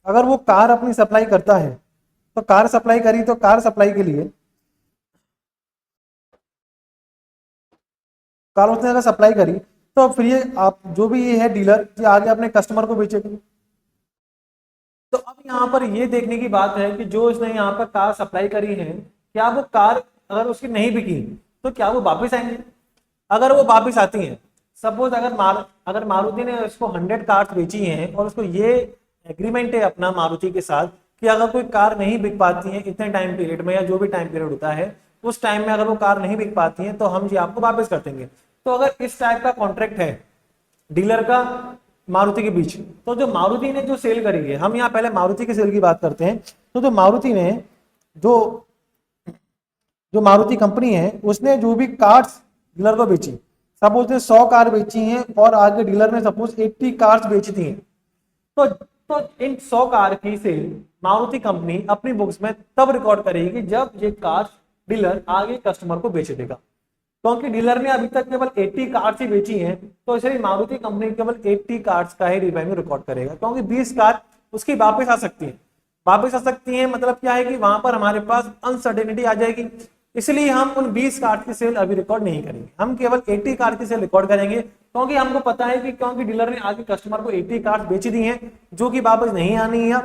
अगर वो कार अपनी सप्लाई करता है, तो कार सप्लाई करी, तो कार सप्लाई के लिए कार उसने अगर सप्लाई करी, तो फिर ये आप जो भी ये है डीलर, ये आगे अपने कस्टमर को बेचेगा। तो अब यहाँ पर ये देखने की बात है कि जो इसने यहाँ पर कार सप्लाई करी है, क्या वो कार अगर उसकी नहीं बिकी, तो क्या वो वापस आएंगे। अगर वो वापस आती हैं, सपोज अगर मारुति ने इसको 100 कार्स बेची हैं, और उसको ये एग्रीमेंट है अपना मारुति के साथ कि अगर कोई कार नहीं बिक पाती है इतने टाइम पीरियड में, या जो भी टाइम पीरियड होता है उस टाइम में अगर वो कार नहीं बिक पाती है, तो हम जी आपको वापस कर देंगे। तो अगर इस टाइप का कॉन्ट्रैक्ट है डीलर का मारुति के बीच, तो जो मारुति ने जो सेल करी है, हम यहाँ पहले मारुति की सेल की बात करते हैं, तो जो मारुति ने जो मारुति कंपनी है, उसने जो भी कार्स डीलर को बेची, सपोज ने 100 कार बेची हैं और आगे डीलर ने सपोज 80 कार्स बेच दी हैं, तो इन 100 कार की सेल मारुति कंपनी अपनी बुक्स में तब रिकॉर्ड करेगी जब ये कार डीलर आगे कस्टमर को बेच देगा। क्योंकि डीलर ने अभी तक केवल 80 कार्स ही बेची हैं, तो इसलिए मारुति कंपनी केवल 80 कार्स का ही रिवेन्यू रिकॉर्ड करेगा, क्योंकि 20 कार उसकी वापस आ सकती है। मतलब क्या है कि वहां पर हमारे पास अनसर्टेनिटी आ जाएगी, इसलिए हम उन 20 कार्ड की सेल अभी रिकॉर्ड नहीं करेंगे, हम केवल 80 कार्ड की सेल रिकॉर्ड करेंगे, क्योंकि हमको पता है कि क्योंकि डीलर ने आगे कस्टमर को 80 कार्ड बेच दी हैं जो कि वापस नहीं आनी है,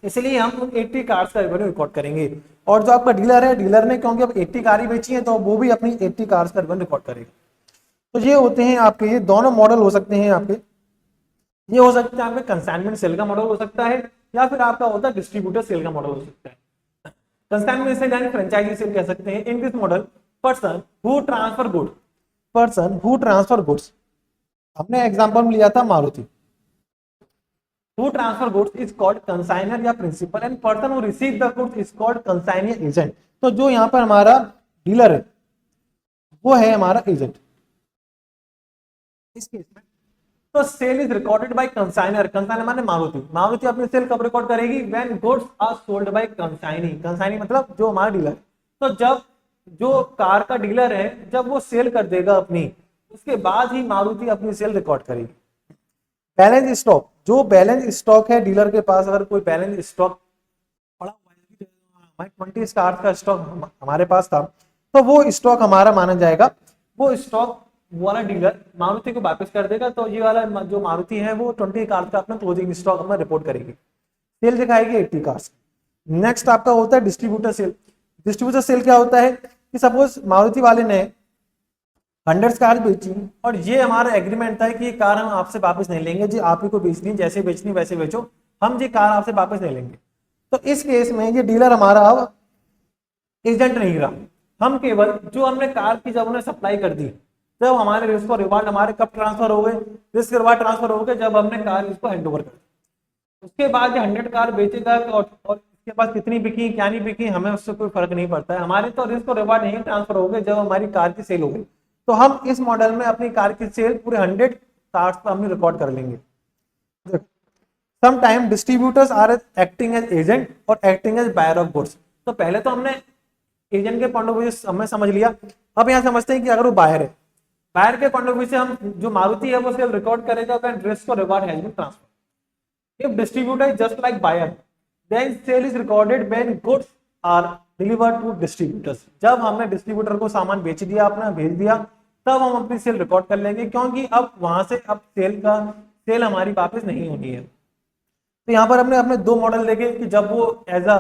इसलिए हम उन 80 कार्ड्स का रिवेन्यू रिकॉर्ड करेंगे। और जो आपका डीलर है, डीलर ने क्योंकि अब 80 कार ही बेची है, तो वो भी अपनी 80 कार्ड्स का रिवेन्यू रिकॉर्ड करेगा। तो ये होते हैं आपके, ये दोनों मॉडल हो सकते हैं आपके। ये हो सकता है आपके कंसाइनमेंट सेल का मॉडल हो सकता है, या फिर आपका होता है डिस्ट्रीब्यूटर सेल का मॉडल हो सकता है। कंसाइनमेंट सेल यानी फ्रेंचाइजी सेल कह सकते हैं। In this model person who transfer goods, हमने एग्जांपल लिया था Maruti, who transfer goods is called consignor या principal and person who receive the goods is called consignor agent. तो जो यहाँ पर हमारा डीलर है वो है हमारा एजेंट इस केस में। तो sale is recorded by consigner, consigner माने मारुति, मारुति अपनी सेल कब रिकॉर्ड करेगी, when goods are sold by consignee, consignee मतलब जो हमारा डीलर। तो जब जो कार का डीलर है जब वो सेल कर देगा अपनी, उसके बाद ही मारुति अपनी सेल रिकॉर्ड करेगी। बैलेंस स्टॉक, जो बैलेंस स्टॉक है डीलर के पास, अगर कोई बैलेंस स्टॉक पड़ा हुआ है, 20 कार्स का स्टॉक हमारे पास था, तो वो स्टॉक हमारा माना जाएगा, वो स्टॉक वाला डीलर मारुति को वापस कर देगा। तो ये वाला जो मारुति है वो 20 कार्स का अपना क्लोजिंग स्टॉक अपना रिपोर्ट करेगी, सेल दिखाएगी 80 कार्स। नेक्स्ट आपका होता है डिस्ट्रीब्यूटर सेल। डिस्ट्रीब्यूटर सेल क्या होता है कि सपोज मारुति वाले ने 100 कार बेची और ये हमारा एग्रीमेंट था कि ये कार हम आपसे वापस नहीं लेंगे, जी आप ही को बेचनी, जैसे बेचनी वैसे बेचो, हम ये कार आपसे वापस नहीं लेंगे। तो इस केस में ये डीलर हमारा अब एजेंट नहीं रहा, हम केवल जो हमने कार की जब उन्हें सप्लाई कर दी, जब हमारे रिस्क और रिवार्ड हमारे कब ट्रांसफर हो गए, रिस्क रिवार्ड ट्रांसफर हो गए जब हमने कार इसको हैंड ओवर कर दी। उसके बाद ये 100 कार बेचेगा और इसके पास कितनी बिकी क्या नहीं बिकी हमें उससे कोई फर्क नहीं पड़ता है, हमारे तो रिस्क और रिवार्ड नहीं ट्रांसफर हो गए जब हमारी कार की सेल हो गई। तो हम इस मॉडल में अपनी कार की सेल पूरे 100 कार्स पर हम रिकॉर्ड कर लेंगे। Sometime distributors are acting as agent और acting as buyer of goods. तो पहले तो हमने एजेंट के पॉइंट ऑफ व्यू से हमने समझ लिया, अब यहाँ समझते हैं कि अगर वो बायर है, बायर के पॉइंट ऑफ व्यू से हम जो मारुति है वो सेल रिकॉर्ड करेगा व्हेन रिस्क और reward has been transferred. If distributor is just like buyer then sale is recorded when goods are delivered to distributors. जब हमने डिस्ट्रीब्यूटर को सामान बेच दिया, अपना भेज दिया, तब हम अपनी सेल रिकॉर्ड कर लेंगे, क्योंकि अब वहां से अब सेल हमारी वापस नहीं होनी है। तो यहाँ पर हमने अपने दो मॉडल देखे कि जब वो एज अ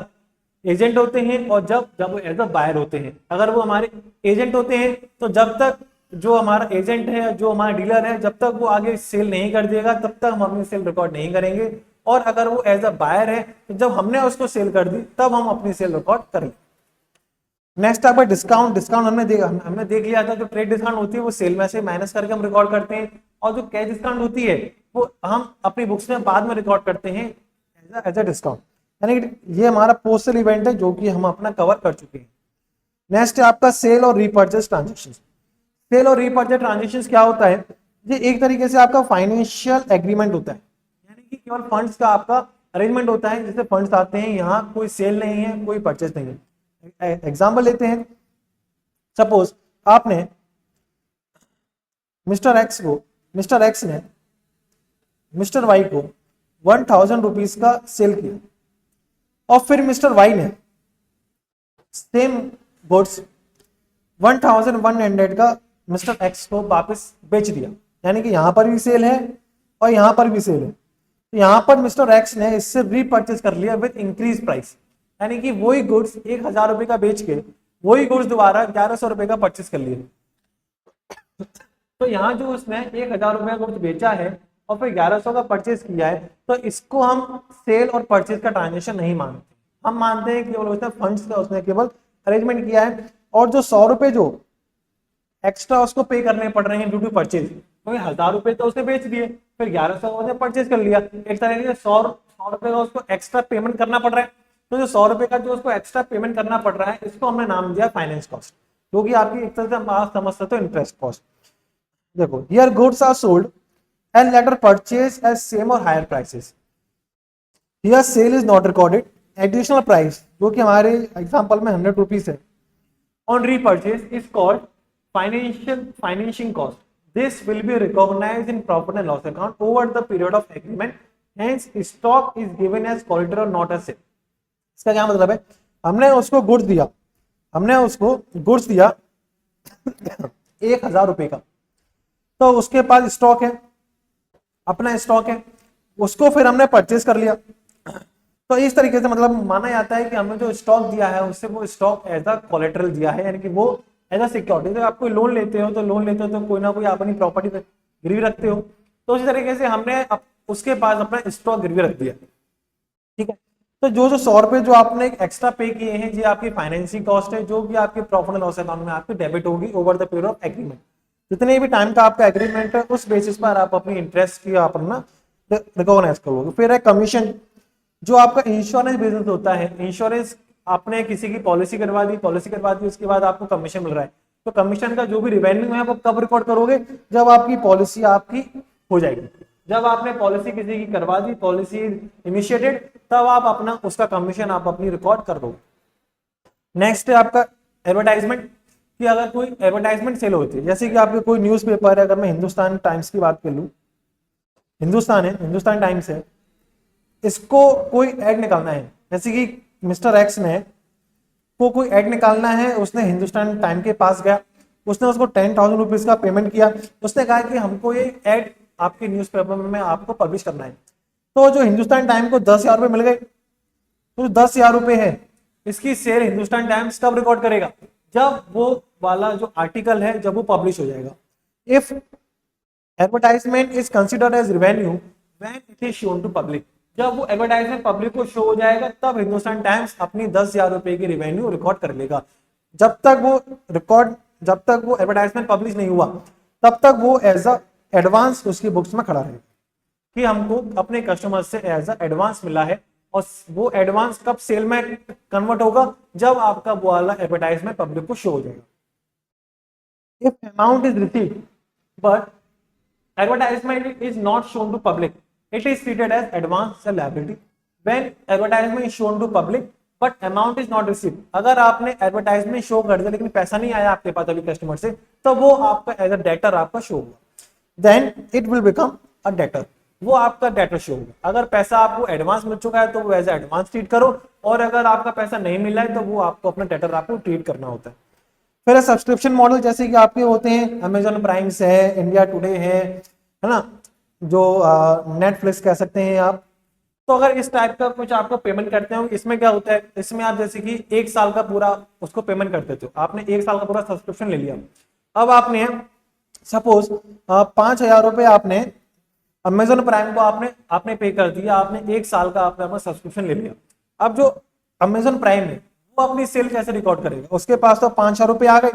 एजेंट होते हैं और जब वो एज अ बायर होते हैं। अगर वो हमारे एजेंट होते हैं तो जब तक जो हमारा एजेंट है, जो हमारा डीलर है, जब तक वो आगे सेल नहीं कर देगा तब तक हम अपनी सेल रिकॉर्ड नहीं करेंगे, और अगर वो एज अ बायर है तो जब हमने उसको सेल कर दी तब हम अपनी सेल रिकॉर्ड करेंगे। नेक्स्ट आपका डिस्काउंट। डिस्काउंट हमने देख लिया था, जो ट्रेड डिस्काउंट होती है वो सेल में से माइनस करके हम रिकॉर्ड करते हैं, और जो कैश डिस्काउंट होती है वो हम अपनी बुक्स में बाद में रिकॉर्ड करते हैं एज अ डिस्काउंट। यानी ये हमारा पोस्ट सेल इवेंट है जो कि हम अपना कवर कर चुके हैं। नेक्स्ट है आपका सेल और रीपर्चेज ट्रांजेक्शन। सेल और रीपर्चेज ट्रांजेक्शन क्या होता है, ये एक तरीके से आपका फाइनेंशियल एग्रीमेंट होता है, यानी कि केवल फंड्स का आपका अरेंजमेंट होता है, जिससे फंड्स आते हैं, यहाँ कोई सेल नहीं है, कोई परचेज नहीं है। एग्जाम्पल लेते हैं, सपोज आपने मिस्टर एक्स ने मिस्टर वाई को 1000 रुपीज का सेल किया, और फिर मिस्टर वाई ने सेम गुड्स 1100 का मिस्टर एक्स को वापस बेच दिया। यानी कि यहां पर भी सेल है और यहां पर भी सेल है। तो यहां पर मिस्टर एक्स ने इससे रीपर्चेज कर लिया विद इंक्रीज प्राइस, यानी कि वही गुड्स 1000 रुपए का बेच के वही गुड्स दोबारा 1100 रुपए का परचेज कर लिया। तो यहाँ जो उसने 1000 रुपए का गुड्स बेचा है और फिर 1100 का परचेज किया है, तो इसको हम सेल और परचेज का ट्रांजेक्शन नहीं मानते। हम मानते हैं कि केवल उसने फंड्स का उसने केवल अरेंजमेंट किया है, और जो 100 रुपए जो एक्स्ट्रा उसको पे करने पड़ रहे हैं ड्यू टू परचेज, क्योंकि 1000 रुपए तो उसने बेच दिए, फिर 1100 उसने परचेज कर लिया, एक तरह से 100 रुपए का उसको एक्स्ट्रा पेमेंट करना पड़ रहा है। तो जो 100 रुपए का जो उसको एक्स्ट्रा पेमेंट करना पड़ रहा है, इसको हमने नाम दिया फाइनेंस कॉस्ट, जो कि आपकी एक तरह से आप समझ सकते हो इंटरेस्ट कॉस्ट। देखो, here goods are sold and later purchase as same और higher prices, here sale is not recorded, additional price जो कि हमारे एग्जांपल में 100 रुपीज है on repurchase is called financing cost, this will be recognised in profit and loss account over the period of agreement, hence stock is given as collateral not as sale. इसका क्या मतलब है, हमने उसको goods दिया 1000 रुपए का, तो उसके पास स्टॉक है, अपना स्टॉक है, उसको फिर हमने परचेज कर लिया। तो इस तरीके से मतलब माना जाता है कि हमने जो स्टॉक दिया है उससे वो स्टॉक एज अ कोलेटरल दिया है, यानी कि वो एज अ सिक्योरिटी। जब आप कोई लोन लेते हो तो कोई ना कोई अपनी प्रॉपर्टी गिरवी रखते हो, तो उसी तरीके से हमने उसके पास अपना स्टॉक गिरवी रख दिया, ठीक है। तो जो 100 रुपए जो आपने एक्स्ट्रा पे किए हैं, ये आपकी फाइनेंसिंग कॉस्ट है, जो कि आपके प्रॉफिट एंड लॉस अकाउंट में आपकी डेबिट होगी over the period of agreement. जितने भी टाइम का आपका एग्रीमेंट है उस बेसिस पर आप अपनी इंटरेस्ट की आप अपना रिकॉग्नाइज करोगे। फिर है कमीशन, जो आपका इंश्योरेंस बिजनेस होता है, इंश्योरेंस आपने किसी की पॉलिसी करवा दी, उसके बाद आपको कमीशन मिल रहा है, तो कमीशन का जो भी रिवेन्यू है वो कब रिकॉर्ड करोगे, जब आपकी पॉलिसी आपकी हो जाएगी, जब आपने पॉलिसी किसी की करवा दी, पॉलिसी इनिशिएटेड, तब आप अपना उसका कमीशन आप अपनी रिकॉर्ड कर दोगे। नेक्स्ट है आपका एडवर्टाइजमेंट, कि अगर कोई एडवर्टाइजमेंट सेल होती है, जैसे कि आपके कोई न्यूज़पेपर है, अगर मैं हिंदुस्तान टाइम्स की बात कर लूं, हिंदुस्तान है, हिंदुस्तान टाइम्स है, इसको कोई ऐड निकालना है, जैसे कि मिस्टर एक्स ने को कोई ऐड निकालना है, उसने हिंदुस्तान टाइम के पास गया, उसने उसको 10,000 रुपीज का पेमेंट किया, उसने कहा कि हमको ये ऐड आपके न्यूज़पेपर में आपको पब्लिश करना है, तो जो हिंदुस्तान टाइम को 10,000 रुपए मिल गए, तो 10,000 रुपए है, इसकी सेल हिंदुस्तान टाइम्स कब रिकॉर्ड करेगा, जब वो वाला जो आर्टिकल है जब वो पब्लिश हो जाएगा। If advertisement is considered as revenue when it is shown to public, जब वो एडवर्टाइजमेंट पब्लिक को शो हो जाएगा तब हिंदुस्तान टाइम्स अपनी 10,000 रुपए की रेवेन्यू रिकॉर्ड कर लेगा। जब तक वो एडवर्टाइजमेंट पब्लिश नहीं हुआ, तब तक वो एज अ एडवांस उसकी बुक्स में खड़ा रहेगा कि हमको अपने कस्टमर से एज अ एडवांस मिला है, और वो एडवांस कब सेल में कन्वर्ट होगा, जब आपका वो वाला एडवर्टाइजमेंट पब्लिक को शो हो जाएगा। If amount is received but advertisement is not shown to public, it is treated as advance or liability. When advertisement is shown to public but amount is not received, अगर आपने advertisement show कर दिया लेकिन पैसा नहीं आया आपके पास अभी कस्टमर से, तो वो आपका एज अ डेटर आपका शो होगा, then it will become a debtor, वो आपका डेटर शो होगा। अगर पैसा आपको एडवांस मिल चुका है तो वो एज एडवांस ट्रीट करो, और अगर आपका पैसा नहीं मिला है तो वो आपको अपना डेटर आपको ट्रीट करना होता है। फिर सब्सक्रिप्शन मॉडल, जैसे कि आपके होते हैं अमेजॉन प्राइम्स है, इंडिया टुडे है ना, जो नेटफ्लिक्स कह सकते हैं आप, तो अगर इस टाइप का कुछ आपको पेमेंट करते हो, इसमें क्या होता है, इसमें आप जैसे कि 1 साल का पूरा उसको पेमेंट कर देते हो, आपने 1 साल का पूरा सब्सक्रिप्शन ले लिया, अब आपने सपोज 5,000 रुपए आपने अमेजोन प्राइम को आपने पे कर दिया, आपने 1 साल का आपने अपना सब्सक्रिप्शन ले लिया। अब जो अमेजोन प्राइम है वो अपनी सेल कैसे रिकॉर्ड करेगा, उसके पास तो 5,000 रुपए आ गए,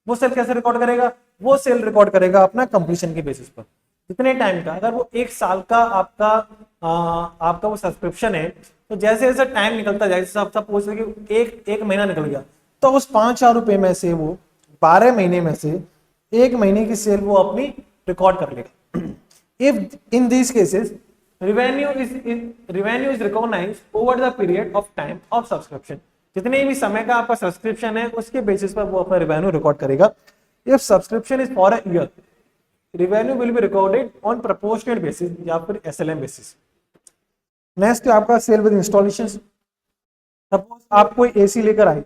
वो सेल कैसे रिकॉर्ड करेगा, वो सेल रिकॉर्ड करेगा अपना कंप्लीशन के बेसिस पर, कितने टाइम का, अगर वो 1 साल का आपका वो सब्सक्रिप्शन है, तो जैसे जैसे टाइम निकलता जाए, जैसे सपोज एक महीना निकल गया, तो उस 5,000 रुपए में से वो 12 महीने में से 1 महीने की सेल वो अपनी रिकॉर्ड कर लेगा। If in this cases revenue is recognized over the period of time of subscription, जितने भी समय का आपका सब्सक्रिप्शन है उसके बेसिस पर वो अपना रेवेन्यू रिकॉर्ड करेगा। If subscription is for a year, revenue will be recorded on proportional basis या फिर एसएलएम बेसिस। नेक्स्ट आपका सेल विद इंस्टॉलेशन, सपोज आप कोई एसी लेकर आए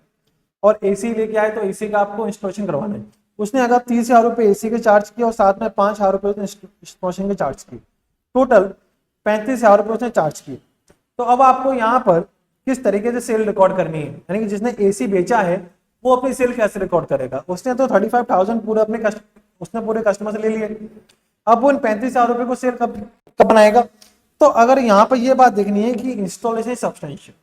और एसी लेके आए, तो एसी का आपको इंस्टॉलेशन करवाना है, उसने अगर 30,000 रुपए एसी के चार्ज किए और साथ में 5,000 रुपए उसने इंस्टॉलेशन के चार्ज किए, टोटल 35,000 रुपए उसने चार्ज किए। तो अब आपको यहाँ पर किस तरीके से सेल रिकॉर्ड करनी है, यानी कि जिसने एसी बेचा है वो अपनी सेल कैसे रिकॉर्ड करेगा, उसने तो 35,000 पूरे उसने पूरे कस्टमर से ले लिए, अब वो इन 35,000 रुपए को सेल कब बनाएगा। तो अगर यहाँ पर ये बात देखनी है कि इंस्टॉलेशन सब्सटेंशियल,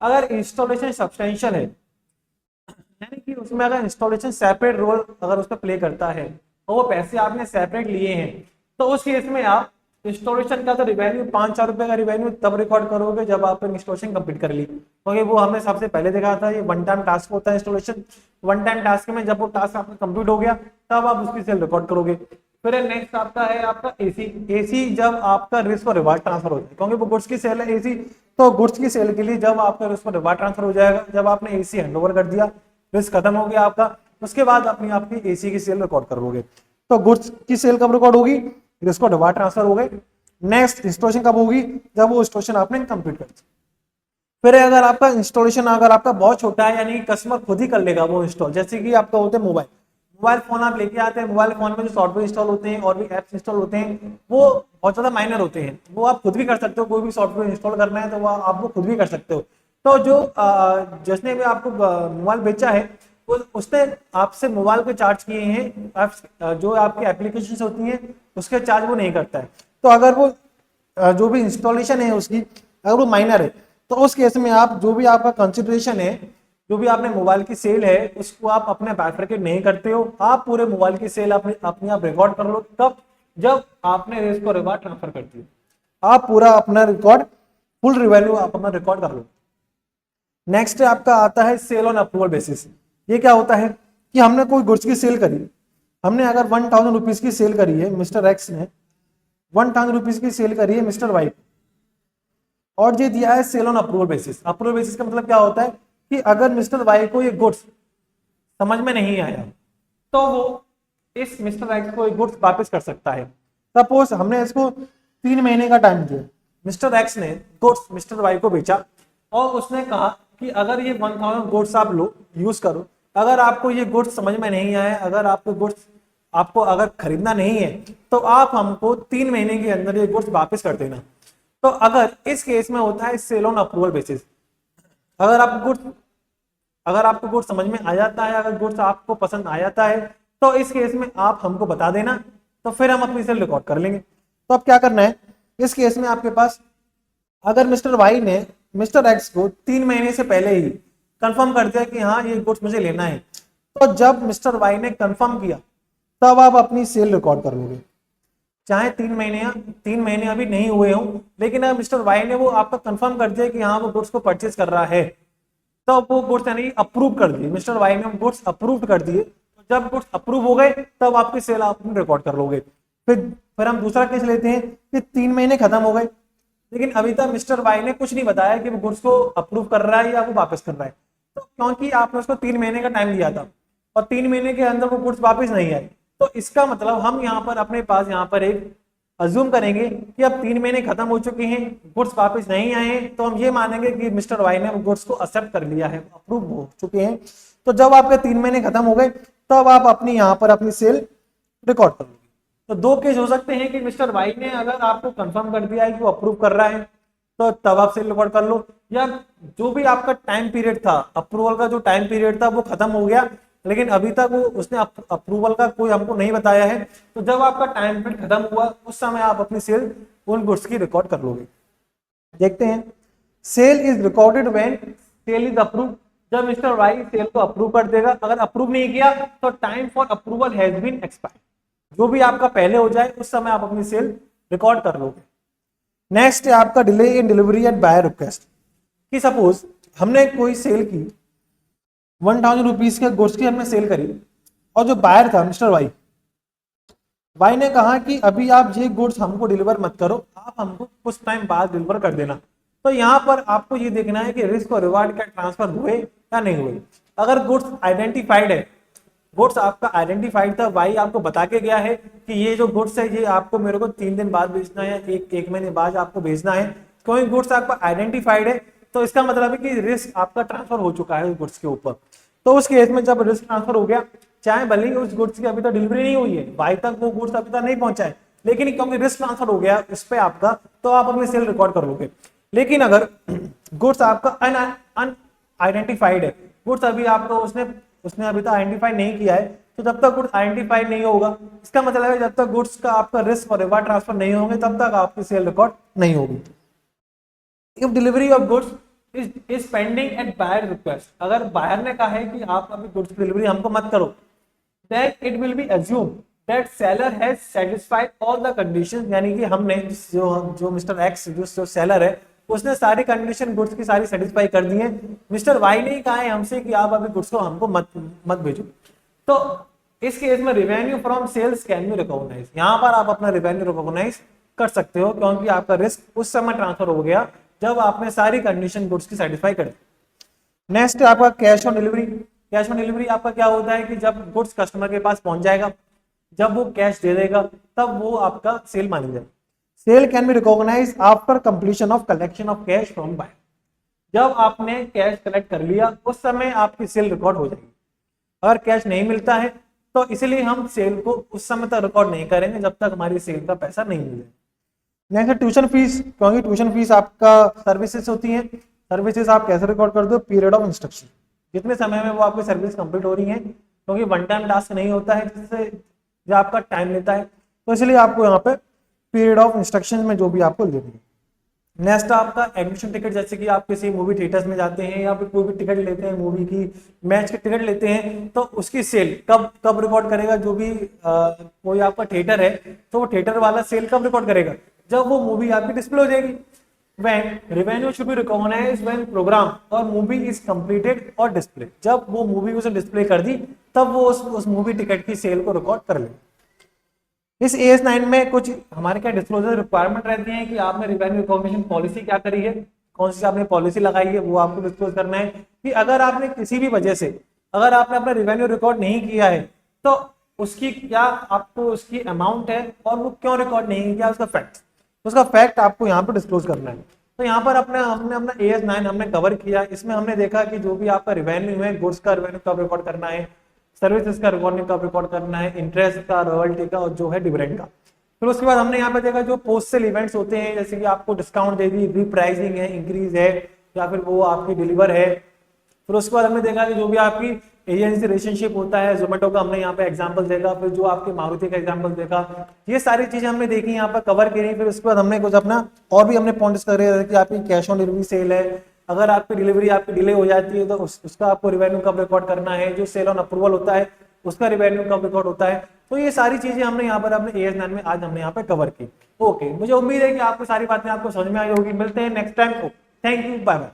अगर इंस्टॉलेशन सब्सटेंशियल है, यानी कि उसमें अगर इंस्टॉलेशन सेपरेट रोल अगर उसका प्ले करता है और वो पैसे आपने सेपरेट लिए हैं, तो उस केस में आप इंस्टॉलेशन का तो रिवेन्यू 5,000 रुपए का रिवेन्यू तब रिकॉर्ड करोगे जब आपने इंस्टॉलेशन कंप्लीट कर ली, क्योंकि वो हमने सबसे पहले देखा था ये वन टाइम टास्क होता है इंस्टॉलेशन, वन टाइम टास्क में जब वो टास्क आपका कंप्लीट हो गया तब आप उसकी सेल रिकॉर्ड करोगे। फिर नेक्स्ट आपका है आपका एसी, एसी जब आपका रिस्क और रिवार्ड ट्रांसफर हो जाए, क्योंकि वो गुड्स की सेल है एसी, तो गुड्स की सेल के लिए जब आपका रिस्क और रिवार्ड ट्रांसफर हो जाएगा, जब आपने एसी हैंडओवर कर दिया, रिस्क खत्म हो गया आपका, उसके बाद अपनी आपकी एसी की सेल रिकॉर्ड करोगे। तो गुड्स की सेल कब रिकॉर्ड होगी, रिस्क और रिवार्ड ट्रांसफर हो गए। नेक्स्ट इंस्टॉलेशन कब होगी, जब वो इंस्टॉलेशन आपने कंप्लीट कर दी। फिर अगर आपका इंस्टॉलेशन अगर आपका बहुत छोटा है, यानी कस्टमर खुद ही कर लेगा वो इंस्टॉल, जैसे कि आपका होते हैं मोबाइल फोन आप लेके आते हैं, मोबाइल फोन में जो सॉफ्टवेयर इंस्टॉल होते हैं और भी एप्स इंस्टॉल होते हैं वो बहुत ज्यादा माइनर होते हैं, वो आप खुद भी कर सकते हो, कोई भी सॉफ्टवेयर इंस्टॉल करना है तो वो आप वो खुद भी कर सकते हो। तो जो जिसने भी आपको मोबाइल बेचा है उसने आपसे मोबाइल के चार्ज किए हैं, जो आपकी एप्लीकेशन होती हैं उसके चार्ज वो नहीं करता है। तो अगर वो जो भी इंस्टॉलेशन है उसकी अगर वो माइनर है, तो उस केस में आप जो भी आपका कंसिडरेशन है, जो भी आपने मोबाइल की सेल है उसको आप अपने बाइफरकेट नहीं करते हो, आप पूरे मोबाइल की सेल अपने आप रिकॉर्ड कर लो तब जब आपने रिस्क को रिवार्ड ट्रांसफर कर दिया। आप पूरा अपना रिकॉर्ड, फुल रेवेन्यू आप अपना रिकॉर्ड कर लो। नेक्स्ट आपका आता है सेल ऑन अप्रूवल बेसिस। ये क्या होता है कि हमने कोई गुड्स की सेल करी, हमने अगर 1000 रुपीज की सेल करी है, मिस्टर एक्स ने 1000 रुपीज की सेल करी है मिस्टर वाई, और ये दिया है sale on approval basis. Approval basis का मतलब क्या होता है कि अगर मिस्टर वाई को ये गुड्स समझ में नहीं आया तो वो इस मिस्टर एक्स को गुड्स वापस कर सकता है। सपोज हमने इसको 3 महीने का टाइम दिया, मिस्टर एक्स ने गुड्स मिस्टर वाई को बेचा और उसने कहा कि अगर ये 1000 गुड्स आप लो, यूज करो, अगर आपको ये गुड्स समझ में नहीं आए, अगर आपको गुड्स आपको अगर खरीदना नहीं है तो आप हमको 3 महीने के अंदर ये गुड्स वापस कर देना। तो अगर इस केस में होता है सेल ऑन अप्रूवल बेसिस। अगर आपको गुड्स समझ में आ जाता है, अगर गुड्स आपको पसंद आ जाता है तो इस केस में आप हमको बता देना, तो फिर हम अपनी सेल रिकॉर्ड कर लेंगे। तो अब क्या करना है इस केस में, आपके पास अगर मिस्टर वाई ने मिस्टर एक्स को 3 महीने से पहले ही कंफर्म कर दिया कि हाँ ये गुड्स मुझे लेना है, तो जब मिस्टर वाई ने कंफर्म किया तब आप अपनी सेल रिकॉर्ड कर लोगे। चाहे 3 महीने अभी नहीं हुए हों, लेकिन अगर मिस्टर वाई ने वो आपका कंफर्म कर दिया कि हाँ वो गुड्स को परचेज कर रहा है, तो वो गुड्स यानी अप्रूव कर दिए, मिस्टर वाई ने गुड्स अप्रूव कर दिए, तो जब गुड्स अप्रूव हो गए तब आपकी सेल आप रिकॉर्ड कर लोगे। फिर हम दूसरा केस लेते हैं कि 3 महीने खत्म हो गए, लेकिन अभी तक मिस्टर वाई ने कुछ नहीं बताया कि वो गुड्स को अप्रूव कर रहा है या वो वापस कर रहा है। तो क्योंकि आपने उसको 3 महीने का टाइम दिया था और 3 महीने के अंदर वो गुड्स वापस नहीं आए, तो इसका मतलब हम यहाँ पर अपने पास यहाँ पर एक अज्यूम करेंगे कि अब 3 महीने खत्म हो चुके हैं, गुड्स वापस नहीं आए हैं, तो हम ये मानेंगे कि मिस्टर वाई ने गुड्स को एक्सेप्ट कर लिया है, अप्रूव हो चुके हैं। तो जब आपके 3 महीने खत्म हो गए तब आप अपनी यहाँ पर अपनी सेल रिकॉर्ड कर लोगे। तो 2 केस हो सकते हैं कि मिस्टर वाई ने अगर आपको कंफर्म कर दिया है कि वो अप्रूव कर रहा है तो तब आप सेल रिकॉर्ड कर लो, या जो भी आपका टाइम पीरियड था, अप्रूवल का जो टाइम पीरियड था वो खत्म हो गया, लेकिन अभी तक वो उसने अप्रूवल का कोई हमको नहीं बताया है, तो जब आपका टाइम पीरियड खत्म हुआ उस समय आप अपनी सेल उन गुड्स की रिकॉर्ड कर लोगे। देखते हैं, sale is recorded when sale is approve. जब मिस्टर वाई सेल को अप्रूव कर देगा, अगर अप्रूव नहीं किया तो time for approval has been expired, जो भी आपका पहले हो जाए उस समय आप अपनी सेल रिकॉर्ड कर लोगे। नेक्स्ट है आपका delay in delivery at buyer request. कि सपोज हमने कोई सेल की 1000 रुपीज के गुड्स की हमने सेल करी, और जो बायर था मिस्टर वाई ने कहा कि अभी आप ये गुड्स हमको डिलीवर मत करो, आप हमको कुछ टाइम बाद डिलीवर कर देना। तो यहाँ पर आपको ये देखना है कि रिस्क और रिवार्ड का ट्रांसफर हुए या नहीं हुए। अगर गुड्स आइडेंटिफाइड है, गुड्स आपका आइडेंटिफाइड था, वाई आपको बता के गया है कि ये जो गुड्स है ये आपको मेरे को 3 दिन बाद बेचना है, एक महीने बाद आपको भेजना है, कोई गुड्स आपका आइडेंटिफाइड है, तो इसका मतलब है कि रिस्क आपका ट्रांसफर हो चुका है उस गुड्स के ऊपर। तो उस केस में जब रिस्क ट्रांसफर हो गया, चाहे भले ही उस गुड्स की अभी तक डिलीवरी नहीं हुई है, वाई तक वो गुड्स अभी तक नहीं पहुंचा है, लेकिन क्योंकि रिस्क ट्रांसफर हो गया इस पे आपका, तो आप अपनी सेल रिकॉर्ड कर लोगे। लेकिन अगर गुड्स आपका अनआइडेंटिफाइड है, गुड्स अभी आपको उसने अभी तक आइडेंटिफाई नहीं किया है, तो जब तक गुड्स आइडेंटिफाई नहीं होगा, इसका मतलब है जब तक गुड्स का आपका रिस्क और रिवार्ड ट्रांसफर नहीं होंगे तब तक आपकी सेल रिकॉर्ड नहीं होगी। If delivery of goods is pending at buyer request, अगर बायर ने कहा है कि आप अभी गुड्स की डिलीवरी हमको मत करो, then it will be assumed that seller has satisfied all the conditions, यानी कि हमने जो मिस्टर एक्स जो सेलर है उसने सारी कंडीशन गुड्स की सारी सेटिस्फाई कर दी है। मिस्टर वाई ने कहा है हमसे कि आप अभी गुड्स को हमको मत भेजो, तो इस केस में revenue from sales can be recognise. यहाँ पर आप अपना रेवेन्यू रिकॉग्नाइज कर सकते हो, क्योंकि आपका रिस्क उस समय ट्रांसफर हो गया जब आपने सारी कंडीशन गुड्स की सेटिस्फाई कर दी। नेक्स्ट है आपका cash on delivery. Cash on delivery आपका क्या होता है कि जब गुड्स कस्टमर के पास पहुंच जाएगा, जब वो कैश दे देगा तब वो आपका सेल मानी जाएगी। Sale can be recognise after completion of collection of cash from buyer. जब आपने कैश कलेक्ट कर लिया उस समय आपकी सेल रिकॉर्ड हो जाएगी। अगर कैश नहीं मिलता है तो इसलिए हम सेल को उस समय तक रिकॉर्ड नहीं करेंगे जब तक हमारी सेल का पैसा नहीं मिलेगा। नेक्स्ट ट्यूशन फीस, क्योंकि ट्यूशन फीस आपका सर्विसेज होती है, सर्विसेज आप कैसे रिकॉर्ड कर दो, पीरियड ऑफ इंस्ट्रक्शन, जितने समय में वो आपकी सर्विस कंप्लीट हो रही है, क्योंकि वन टाइम टास्क नहीं होता है जिससे जो आपका टाइम लेता है, तो इसलिए आपको यहाँ पे पीरियड ऑफ इंस्ट्रक्शन में जो भी आपको देनी है। नेक्स्ट आपका एडमिशन टिकट, जैसे कि आप किसी मूवी थिएटर्स में जाते हैं या फिर कोई भी टिकट लेते हैं, मूवी की मैच की टिकट लेते हैं, तो उसकी सेल कब रिकॉर्ड करेगा, जो भी कोई आपका थिएटर है तो वो थिएटर वाला सेल कब रिकॉर्ड करेगा, जब वो मूवी आपकी डिस्प्ले हो जाएगी। When revenue should be recognized when program और movie is completed और display, जब वो मूवी उसे डिस्प्ले कर दी तब वो उस मूवी टिकट की सेल को रिकॉर्ड कर ले। इस AS9 में कुछ हमारे क्या डिस्क्लोजर रिक्वायरमेंट रहती है कि आपने रिवेन्यू रिकॉग्निशन पॉलिसी क्या करी है, कौन सी आपने पॉलिसी लगाई है, वो आपको डिस्क्लोज करना है कि अगर आपने किसी भी वजह से अगर आपने अपना रिवेन्यू रिकॉर्ड नहीं किया है तो उसकी क्या आपको उसकी अमाउंट है और वो क्यों रिकॉर्ड नहीं किया, उसका फैक्ट आपको यहाँ पर डिस्क्लोज करना है। तो यहाँ पर हमने अपना AS9 हमने कवर किया। इसमें हमने देखा कि जो भी आपका रिवेन्यू है, गुड्स का रिवेन्यू कब रिकॉर्ड करना है, सर्विसेज का रिवेन्यू कब रिकॉर्ड करना है, इंटरेस्ट का, रॉयल्टी का और जो है डिविडेंड का। फिर उसके बाद हमने यहाँ पे देखा जो पोस्ट सेल इवेंट्स होते हैं, जैसे कि आपको डिस्काउंट दे दी, रीप्राइसिंग है, इंक्रीज है या फिर वो आपकी डिलीवर है। फिर उसके बाद हमने देखा कि जो भी आपकी एजेंसी रिलेशनशिप होता है, जोमेटो का हमने यहाँ पे एग्जांपल देखा, फिर जो आपके मारुति का एग्जांपल देखा, ये सारी चीजें हमने देखी, यहाँ पर कवर करी। फिर उसके बाद हमने कुछ अपना और भी हमने पॉइंट्स कर रहे थे कि आपकी कैश ऑन डिलीवरी सेल है, अगर आपकी डिलीवरी आपकी डिले हो जाती है तो उसका आपको रिवेन्यू कब रिकॉर्ड करना है, जो सेल ऑन अप्रूवल होता है उसका रिवेन्यू कब रिकॉर्ड होता है। तो ये सारी चीजें हमने यहाँ पर अपने AS9 में आज हमने यहाँ पे कवर की। ओके, मुझे उम्मीद है कि आपको सारी बातें आपको समझ में आई होगी। मिलते हैं नेक्स्ट टाइम को। Thank you, bye bye.